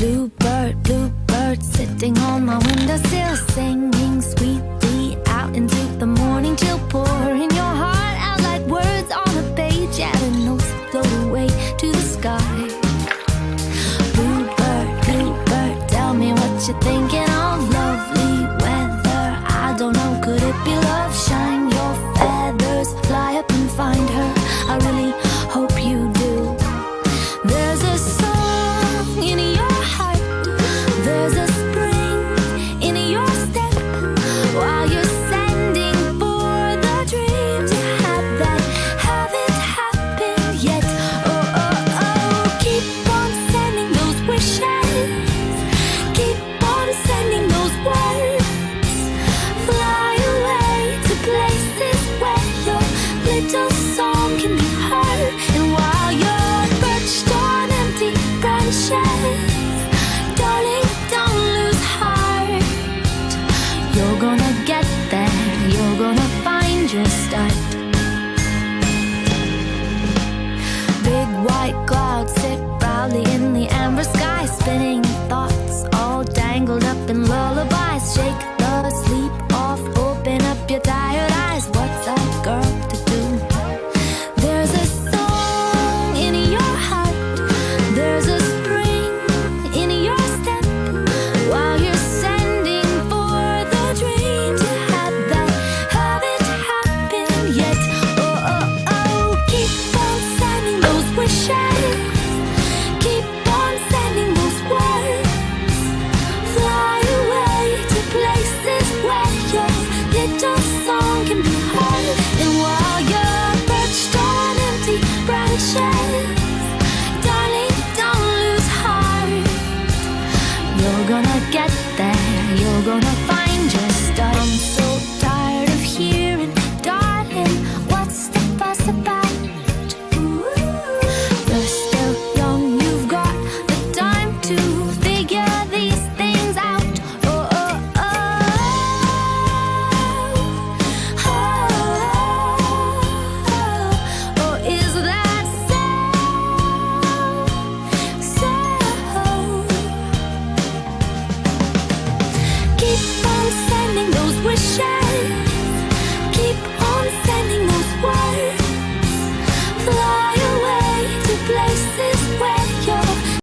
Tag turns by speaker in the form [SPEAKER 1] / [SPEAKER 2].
[SPEAKER 1] Blue bird, sitting on my windowsill, singing sweetly out into the morning chill, pouring your heart out like words on a page, yeah, the notes float away to the sky. Blue bird, tell me what you're thinking of. Lovely weather, I don't know, could it be love? Shine your feathers, fly up and find her, I really hope you do. There's a song in your heart, there's a spring in your step, while you're sending for the dreams you haven't happened yet. Oh, oh, oh, keep on sending those wishes, keep on sending those words, fly away to places where your little song can be heard. And while you're perched on empty branches, darling, don't lose heart. You're gonna get there, you're gonna find your start. Big white clouds sit proudly in the amber sky, spinning thoughts all tangled up in lullabies. Shake the sleep off, open up your tired eyes. What's a girl to do? There's a song in your heart, there's a spring in your step, while you're sending for the dreams you haven't happened yet. Oh, oh, oh, keep on sending those wishes, keep on sending those words, fly away to places where your little song can be heard. And while you're perched on empty branches, darling, don't lose heart. You're gonna get there, you're gonna find your start. I'm so tired of hearing, darling, what's the fuss about? You're still young, you've got the time to figure these things out. Oh, oh, oh, oh, oh, is that so? Keep on sending those wishes,